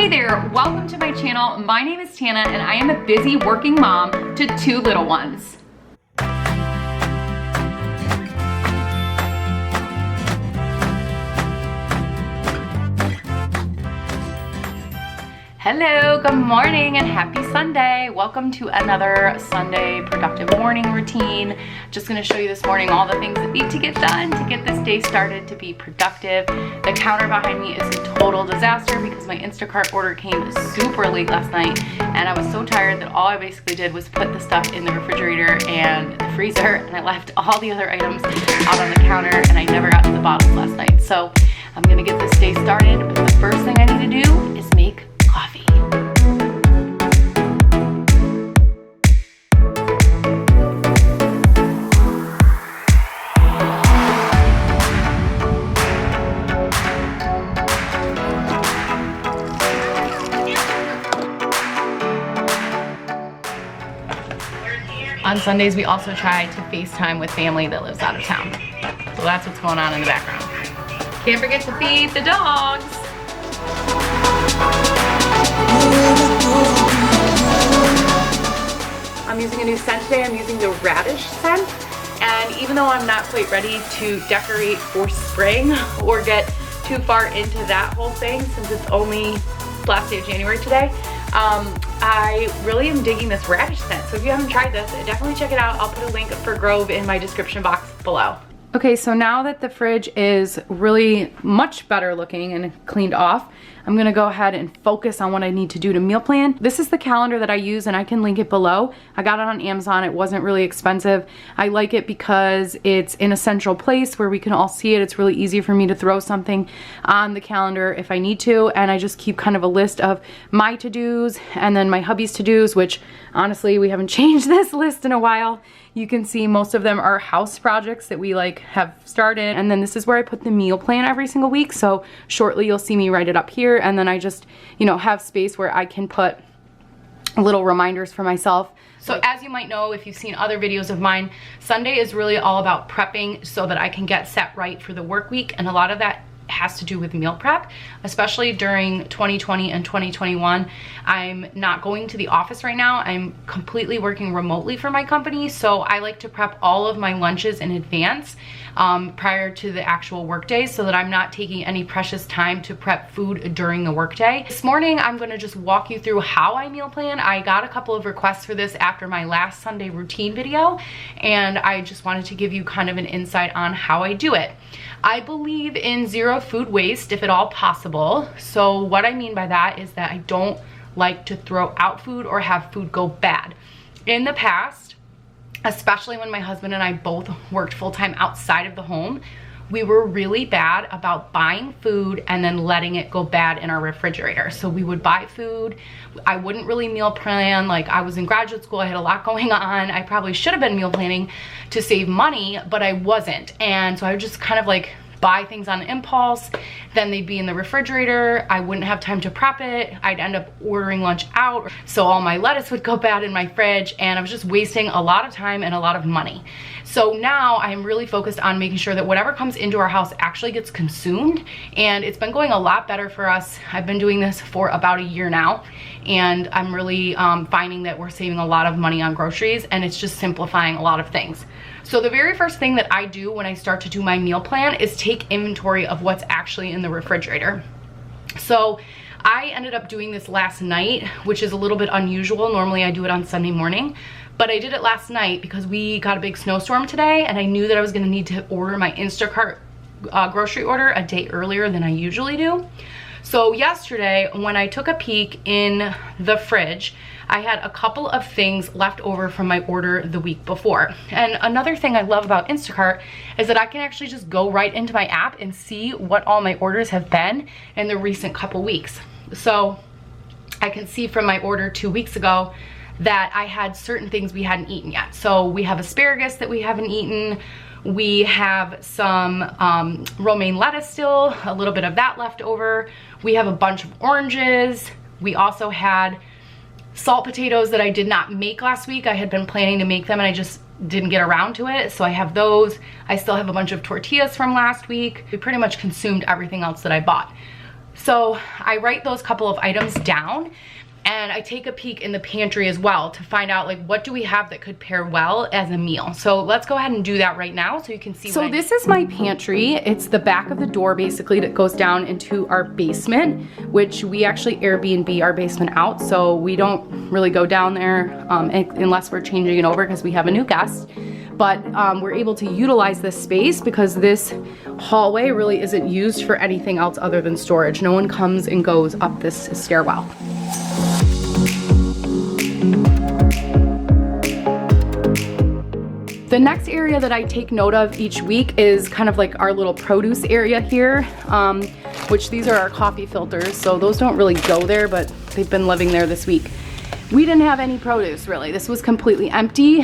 Hey there, welcome to my channel. My name is Tana and I am a busy working mom to 2 little ones. Hello, good morning and happy Sunday. Welcome to another Sunday productive morning routine. Just gonna show you this morning all the things that need to get done to get this day started to be productive. The counter behind me is a total disaster because my Instacart order came super late last night and I was so tired that all I basically did was put the stuff in the refrigerator and the freezer, and I left all the other items out on the counter and I never got to the bottles last night. So I'm gonna get this day started, but the first thing I need to do is make coffee. On Sundays, we also try to FaceTime with family that lives out of town. So that's what's going on in the background. Can't forget to feed the dogs. I'm using a new scent today. I'm using the radish scent. And even though I'm not quite ready to decorate for spring or get too far into that whole thing, since it's only last day of January today, I really am digging this radish scent. So if you haven't tried this, definitely check it out. I'll put a link for Grove in my description box below. Okay, so now that the fridge is really much better looking and cleaned off, I'm gonna go ahead and focus on what I need to do to meal plan. This is the calendar that I use and I can link it below. I got it on Amazon. It wasn't really expensive. I like it because it's in a central place where we can all see it. It's really easy for me to throw something on the calendar if I need to, and I just keep kind of a list of my to-dos and then my hubby's to-dos, which honestly, we haven't changed this list in a while. You can see most of them are house projects that we have started, and then this is where I put the meal plan every single week. So shortly you'll see me write it up here, and then I just, have space where I can put little reminders for myself. So as you might know, if you've seen other videos of mine, Sunday is really all about prepping so that I can get set right for the work week, and a lot of that has to do with meal prep, especially during 2020 and 2021. I'm not going to the office right now. I'm completely working remotely for my company, so I like to prep all of my lunches in advance prior to the actual workday so that I'm not taking any precious time to prep food during the workday. This morning, I'm gonna just walk you through how I meal plan. I got a couple of requests for this after my last Sunday routine video, and I just wanted to give you kind of an insight on how I do it. I believe in zero food waste if at all possible. So what I mean by that is that I don't like to throw out food or have food go bad. In the past, especially when my husband and I both worked full-time outside of the home, we were really bad about buying food and then letting it go bad in our refrigerator. So we would buy food. I wouldn't really meal plan. Like, I was in graduate school, I had a lot going on. I probably should have been meal planning to save money, but I wasn't. And so I would just kind of buy things on impulse, then they'd be in the refrigerator. I wouldn't have time to prep it. I'd end up ordering lunch out, so all my lettuce would go bad in my fridge, and I was just wasting a lot of time and a lot of money. So now I'm really focused on making sure that whatever comes into our house actually gets consumed, and it's been going a lot better for us. I've been doing this for about a year now, and I'm really finding that we're saving a lot of money on groceries, and it's just simplifying a lot of things. So the very first thing that I do when I start to do my meal plan is take inventory of what's actually in the refrigerator. So I ended up doing this last night, which is a little bit unusual. Normally I do it on Sunday morning, but I did it last night because we got a big snowstorm today, and I knew that I was gonna need to order my Instacart grocery order a day earlier than I usually do. So yesterday, when I took a peek in the fridge, I had a couple of things left over from my order the week before. And another thing I love about Instacart is that I can actually just go right into my app and see what all my orders have been in the recent couple weeks. So I can see from my order 2 weeks ago that I had certain things we hadn't eaten yet. So we have asparagus that we haven't eaten. We have some romaine lettuce still, a little bit of that left over. We have a bunch of oranges. We also had salt potatoes that I did not make last week. I had been planning to make them and I just didn't get around to it. So I have those. I still have a bunch of tortillas from last week. We pretty much consumed everything else that I bought. So I write those couple of items down, and I take a peek in the pantry as well to find out like what do we have that could pair well as a meal. So let's go ahead and do that right now so you can see. So this is my pantry. It's the back of the door basically that goes down into our basement, which we actually Airbnb our basement out. So we don't really go down there unless we're changing it over because we have a new guest. But we're able to utilize this space because this hallway really isn't used for anything else other than storage. No one comes and goes up this stairwell. The next area that I take note of each week is kind of like our little produce area here, which these are our coffee filters. So those don't really go there, but they've been living there this week. We didn't have any produce really. This was completely empty.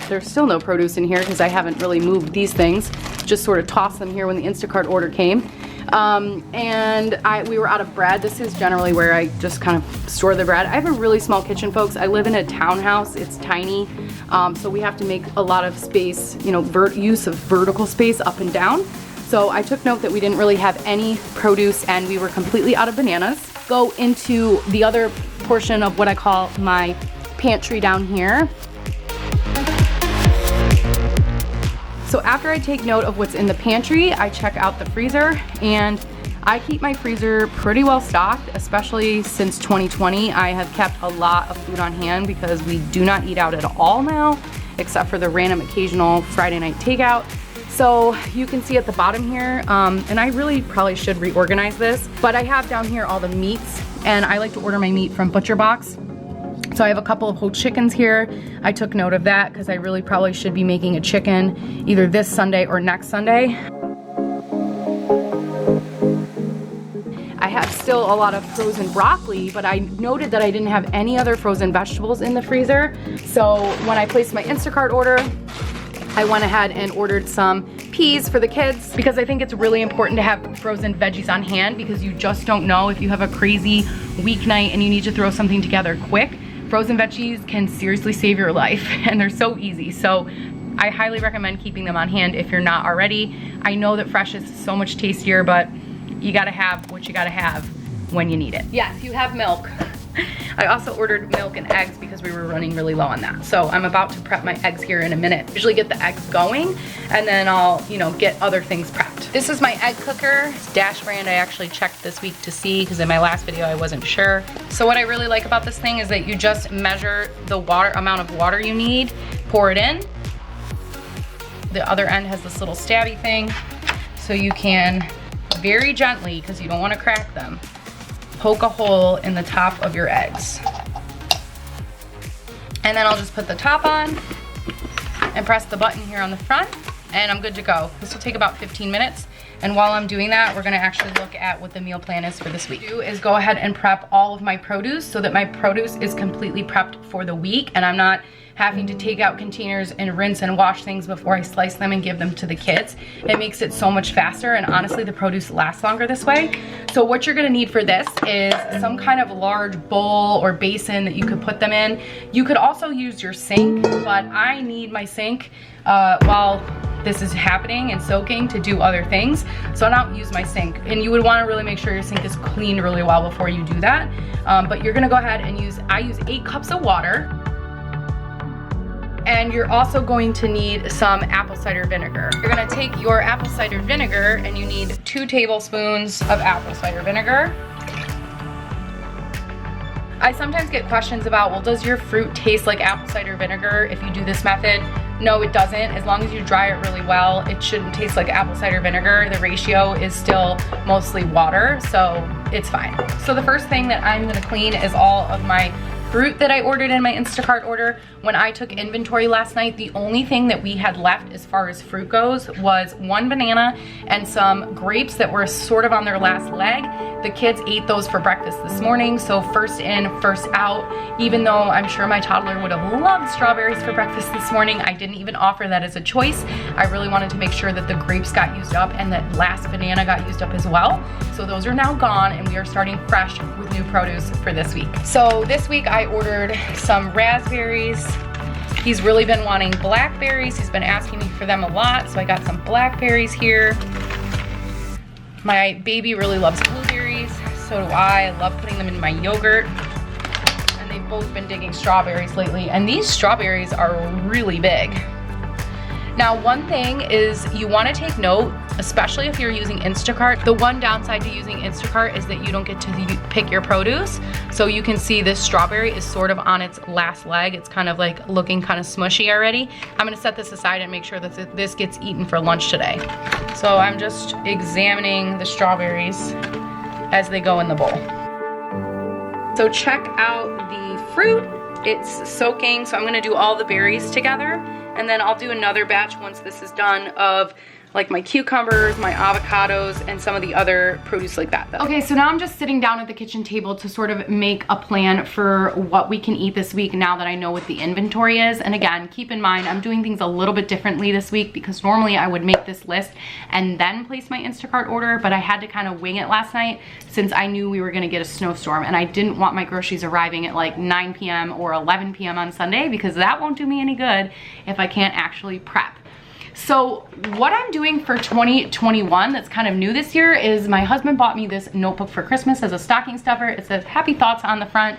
There's still no produce in here because I haven't really moved these things. Just sort of tossed them here when the Instacart order came. We were out of bread. This is generally where I just kind of store the bread. I have a really small kitchen, folks. I live in a townhouse. It's tiny. So we have to make a lot of space, you know, use of vertical space up and down. So I took note that we didn't really have any produce and we were completely out of bananas. Go into the other portion of what I call my pantry down here. So after I take note of what's in the pantry, I check out the freezer, and I keep my freezer pretty well stocked, especially since 2020. I have kept a lot of food on hand because we do not eat out at all now, except for the random occasional Friday night takeout. So you can see at the bottom here, and I really probably should reorganize this, but I have down here all the meats, and I like to order my meat from Butcher Box. So I have a couple of whole chickens here. I took note of that because I really probably should be making a chicken either this Sunday or next Sunday. I have still a lot of frozen broccoli, but I noted that I didn't have any other frozen vegetables in the freezer. So when I placed my Instacart order, I went ahead and ordered some peas for the kids because I think it's really important to have frozen veggies on hand because you just don't know if you have a crazy weeknight and you need to throw something together quick. Frozen veggies can seriously save your life and they're so easy. So I highly recommend keeping them on hand if you're not already. I know that fresh is so much tastier, but you gotta have what you gotta have when you need it. Yes, you have milk. I also ordered milk and eggs because we were running really low on that. So I'm about to prep my eggs here in a minute. Usually get the eggs going and then I'll, you know, get other things prepped. This is my egg cooker. It's Dash brand. I actually checked this week to see because in my last video I wasn't sure. So what I really like about this thing is that you just measure the amount of water you need, pour it in. The other end has this little stabby thing so you can very gently, because you don't want to crack them, poke a hole in the top of your eggs. And then I'll just put the top on and press the button here on the front and I'm good to go. This will take about 15 minutes. And while I'm doing that, we're gonna actually look at what the meal plan is for this week. What I do is go ahead and prep all of my produce so that my produce is completely prepped for the week and I'm not having to take out containers and rinse and wash things before I slice them and give them to the kids. It makes it so much faster and honestly the produce lasts longer this way. So what you're gonna need for this is some kind of large bowl or basin that you could put them in. You could also use your sink, but I need my sink while this is happening and soaking to do other things. So I don't use my sink. And you would wanna really make sure your sink is cleaned really well before you do that. But you're gonna go ahead and I use 8 cups of water. And you're also going to need some apple cider vinegar. You're gonna take your apple cider vinegar and you need 2 tablespoons of apple cider vinegar. I sometimes get questions about, well, does your fruit taste like apple cider vinegar if you do this method? No, it doesn't. As long as you dry it really well, it shouldn't taste like apple cider vinegar. The ratio is still mostly water, so it's fine. So the first thing that I'm gonna clean is all of my fruit that I ordered in my Instacart order. When I took inventory last night, the only thing that we had left as far as fruit goes was 1 banana and some grapes that were sort of on their last leg. The kids ate those for breakfast this morning, so first in, first out. Even though I'm sure my toddler would have loved strawberries for breakfast this morning, I didn't even offer that as a choice. I really wanted to make sure that the grapes got used up and that last banana got used up as well. So those are now gone and we are starting fresh with new produce for this week. So this week I ordered some raspberries. He's really been wanting blackberries. He's been asking me for them a lot, so I got some blackberries here. My baby really loves blueberries. so do I. I love putting them in my yogurt. And they've both been digging strawberries lately. And these strawberries are really big. Now, one thing is you want to take note, especially if you're using Instacart. The one downside to using Instacart is that you don't get to pick your produce. So you can see this strawberry is sort of on its last leg. It's kind of like looking kind of smushy already. I'm gonna set this aside and make sure that this gets eaten for lunch today. So I'm just examining the strawberries as they go in the bowl. So check out the fruit. It's soaking, so I'm gonna do all the berries together. And then I'll do another batch once this is done of like my cucumbers, my avocados, and some of the other produce like that though. Okay, so now I'm just sitting down at the kitchen table to sort of make a plan for what we can eat this week now that I know what the inventory is. And again, keep in mind, I'm doing things a little bit differently this week because normally I would make this list and then place my Instacart order, but I had to kind of wing it last night since I knew we were gonna get a snowstorm and I didn't want my groceries arriving at like 9 p.m. or 11 p.m. on Sunday because that won't do me any good if I can't actually prep. So what I'm doing for 2021 that's kind of new this year is my husband bought me this notebook for Christmas as a stocking stuffer. It says Happy Thoughts on the front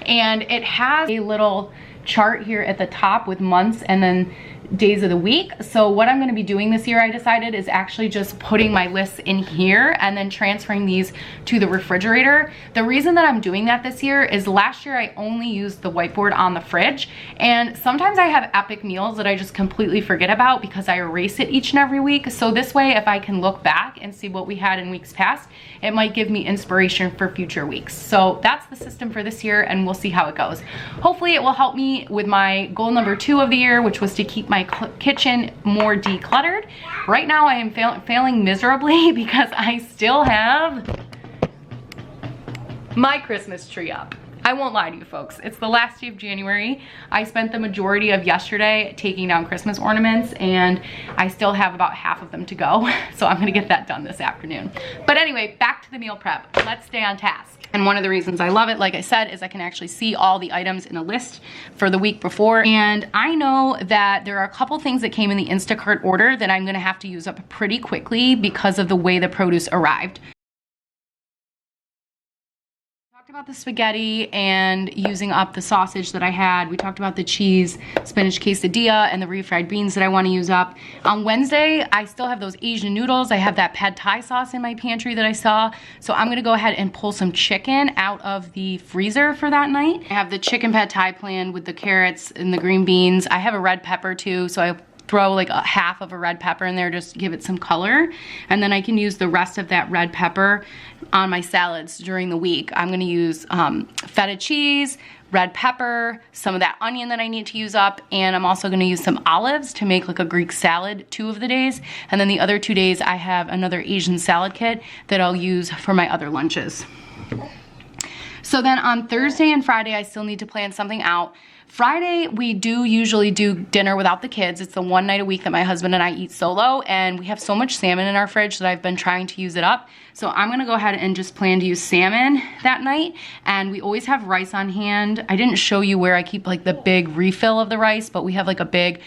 and it has a little chart here at the top with months and then days of the week. So what I'm gonna be doing this year, I decided, is actually just putting my lists in here and then transferring these to the refrigerator. The reason that I'm doing that this year is last year I only used the whiteboard on the fridge, and sometimes I have epic meals that I just completely forget about because I erase it each and every week. So this way, if I can look back and see what we had in weeks past, it might give me inspiration for future weeks. So that's the system for this year, and we'll see how it goes. Hopefully it will help me with my goal number 2 of the year, which was to keep my kitchen more decluttered. Right now I am failing miserably because I still have my Christmas tree up. I won't lie to you folks, it's the last day of January. I spent the majority of yesterday taking down Christmas ornaments and I still have about half of them to go. So I'm gonna get that done this afternoon. But anyway, back to the meal prep. Let's stay on task. And one of the reasons I love it, like I said, is I can actually see all the items in a list for the week before. And I know that there are a couple things that came in the Instacart order that I'm gonna have to use up pretty quickly because of the way the produce arrived. Talked about the spaghetti and using up the sausage that I had. We talked about the cheese spinach quesadilla and the refried beans that I want to use up. On Wednesday, I still have those Asian noodles. I have that pad thai sauce in my pantry that I saw. So I'm gonna go ahead and pull some chicken out of the freezer for that night. I have the chicken pad thai planned with the carrots and the green beans. I have a red pepper too, so I throw like a half of a red pepper in there just to give it some color. And then I can use the rest of that red pepper on my salads during the week. I'm gonna use feta cheese, red pepper, some of that onion that I need to use up, and I'm also gonna use some olives to make like a Greek salad 2 of the days. And then the other 2 days I have another Asian salad kit that I'll use for my other lunches. So then on Thursday and Friday, I still need to plan something out. Friday, we do usually do dinner without the kids. It's the one night a week that my husband and I eat solo, and we have so much salmon in our fridge that I've been trying to use it up. So I'm gonna go ahead and just plan to use salmon that night, and we always have rice on hand. I didn't show you where I keep like the big refill of the rice, but we have like a big,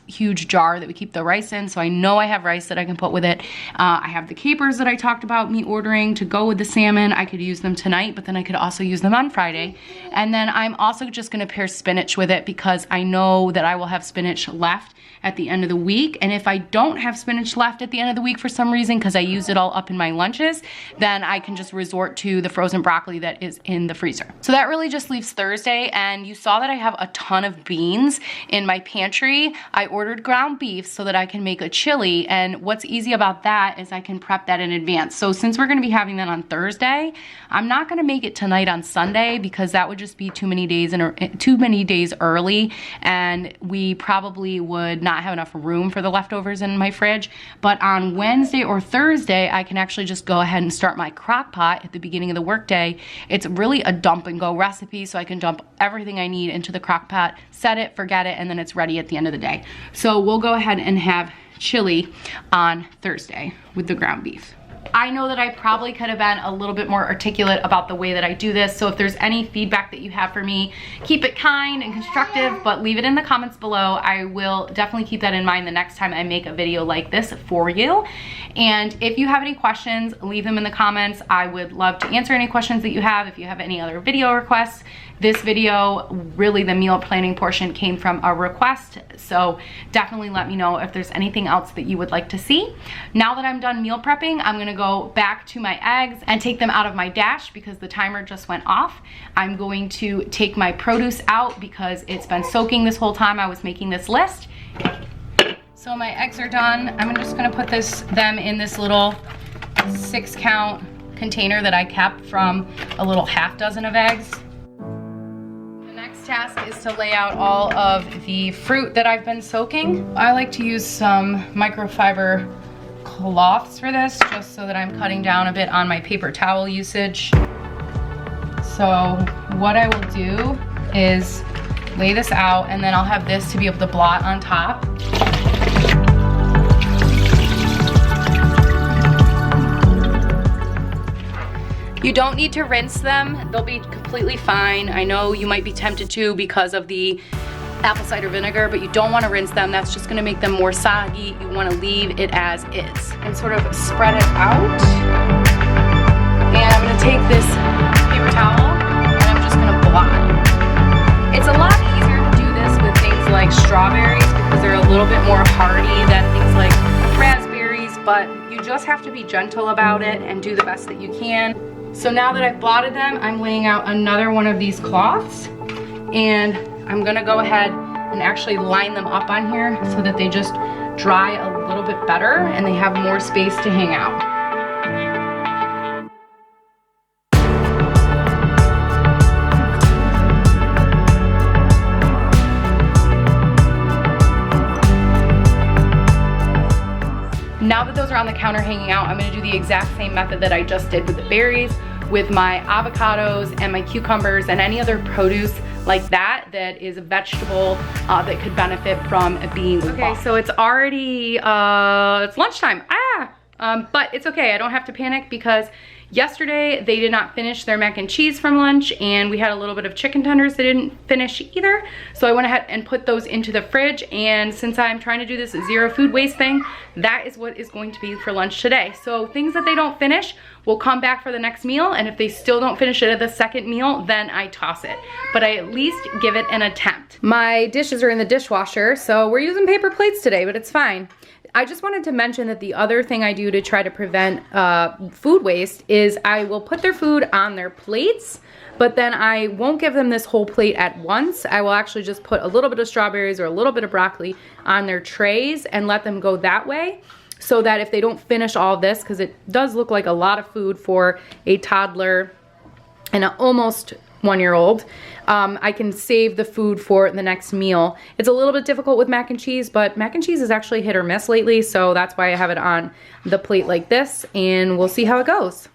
huge jar that we keep the rice in, so I know I have rice that I can put with it. I have the capers that I talked about me ordering to go with the salmon. I could use them tonight, but then I could also use them on Friday. And then I'm also just gonna pair spinach with it because I know that I will have spinach left at the end of the week. And if I don't have spinach left at the end of the week for some reason, because I used it all up in my lunches, then I can just resort to the frozen broccoli that is in the freezer. So that really just leaves Thursday, and you saw that I have a ton of beans in my pantry. I ordered ground beef so that I can make a chili, and what's easy about that is I can prep that in advance. So since we're gonna be having that on Thursday, I'm not gonna make it tonight on Sunday because that would just be too many days early, and we probably would not have enough room for the leftovers in my fridge. But on Wednesday or Thursday, I can actually just go ahead and start my crock pot at the beginning of the workday. It's really a dump and go recipe, so I can dump everything I need into the crock pot, set it, forget it, and then it's ready at the end of the day. So we'll go ahead and have chili on Thursday with the ground beef. I know that I probably could have been a little bit more articulate about the way that I do this, so if there's any feedback that you have for me, keep it kind and constructive, but leave it in the comments below. I will definitely keep that in mind the next time I make a video like this for you. And if you have any questions, leave them in the comments. I would love to answer any questions that you have. If you have any other video requests, this video, really the meal planning portion, came from a request, so definitely let me know if there's anything else that you would like to see. Now that I'm done meal prepping, I'm gonna go back to my eggs and take them out of my dash because the timer just went off. I'm going to take my produce out because it's been soaking this whole time I was making this list. So my eggs are done. I'm just gonna put them in this little 6-count container that I kept from a little half dozen of eggs. Task is to lay out all of the fruit that I've been soaking. I like to use some microfiber cloths for this, just so that I'm cutting down a bit on my paper towel usage. So what I will do is lay this out, and then I'll have this to be able to blot on top. You don't need to rinse them. They'll be completely fine. I know you might be tempted to because of the apple cider vinegar, but you don't want to rinse them. That's just gonna make them more soggy. You want to leave it as is. And sort of spread it out. And I'm gonna take this paper towel and I'm just gonna blot. It's a lot easier to do this with things like strawberries because they're a little bit more hardy than things like raspberries, but you just have to be gentle about it and do the best that you can. So now that I've blotted them, I'm laying out another one of these cloths, and I'm gonna go ahead and actually line them up on here so that they just dry a little bit better and they have more space to hang out. Now that those are on the counter hanging out, I'm gonna do the exact same method that I just did with the berries, with my avocados and my cucumbers and any other produce like that that is a vegetable that could benefit from being okay, so it's already, it's lunchtime, but it's okay, I don't have to panic because yesterday they did not finish their mac and cheese from lunch, and we had a little bit of chicken tenders they didn't finish either. So I went ahead and put those into the fridge, and since I'm trying to do this zero food waste thing, that is what is going to be for lunch today. So things that they don't finish will come back for the next meal, and if they still don't finish it at the second meal, then I toss it. But I at least give it an attempt. My dishes are in the dishwasher, so we're using paper plates today, but it's fine. I just wanted to mention that the other thing I do to try to prevent food waste is I will put their food on their plates, but then I won't give them this whole plate at once. I will actually just put a little bit of strawberries or a little bit of broccoli on their trays and let them go that way, so that if they don't finish all of this, because it does look like a lot of food for a toddler and an almost 1-year-old, I can save the food for the next meal. It's a little bit difficult with mac and cheese, but mac and cheese is actually hit or miss lately, so that's why I have it on the plate like this, and we'll see how it goes.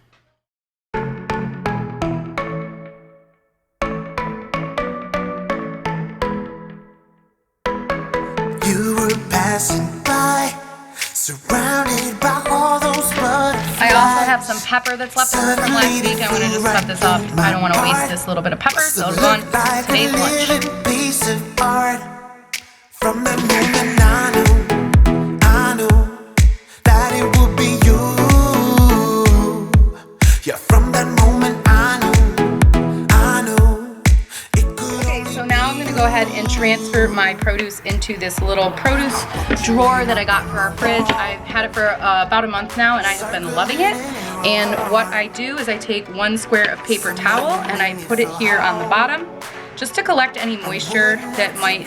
You were passing by, surrounded by all those butterflies. I also have some pepper that's left over from last week. I'm gonna just cut this up. I don't want to waste this little bit of pepper, so it'll go on today's lunch. Piece of art. From the moment I knew that it would be you. Yeah, from that moment I knew it could. Okay, so now I'm gonna go ahead and transfer my produce into this little produce drawer that I got for our fridge. I've had it for about a month now, and I have been loving it. And what I do is I take 1 square of paper towel and I put it here on the bottom just to collect any moisture that might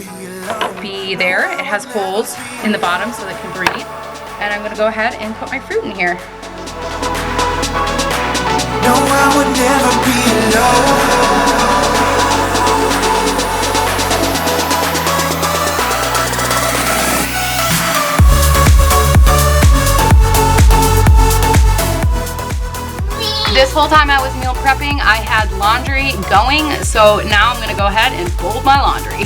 be there. It has holes in the bottom so it can breathe. And I'm gonna go ahead and put my fruit in here. No, I would never be alone. This whole time I was meal prepping, I had laundry going, so now I'm gonna go ahead and fold my laundry.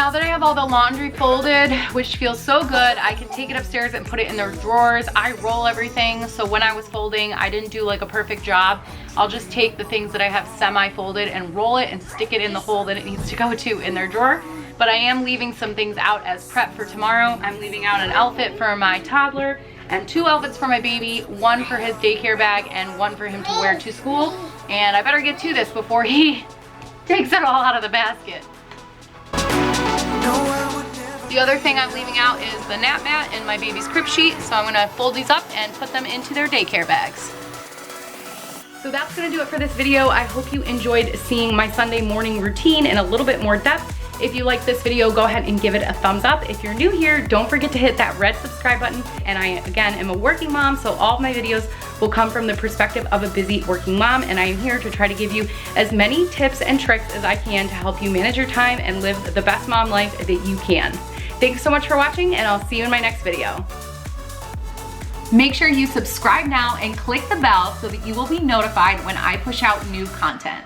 Now that I have all the laundry folded, which feels so good, I can take it upstairs and put it in their drawers. I roll everything, so when I was folding, I didn't do like a perfect job. I'll just take the things that I have semi-folded and roll it and stick it in the hole that it needs to go to in their drawer. But I am leaving some things out as prep for tomorrow. I'm leaving out an outfit for my toddler and 2 outfits for my baby, 1 for his daycare bag and 1 for him to wear to school. And I better get to this before he takes it all out of the basket. The other thing I'm leaving out is the nap mat and my baby's crib sheet, so I'm gonna fold these up and put them into their daycare bags. So that's gonna do it for this video. I hope you enjoyed seeing my Sunday morning routine in a little bit more depth. If you like this video, go ahead and give it a thumbs up. If you're new here, don't forget to hit that red subscribe button. And I, again, am a working mom, so all of my videos will come from the perspective of a busy working mom, and I am here to try to give you as many tips and tricks as I can to help you manage your time and live the best mom life that you can. Thanks so much for watching, and I'll see you in my next video. Make sure you subscribe now and click the bell so that you will be notified when I push out new content.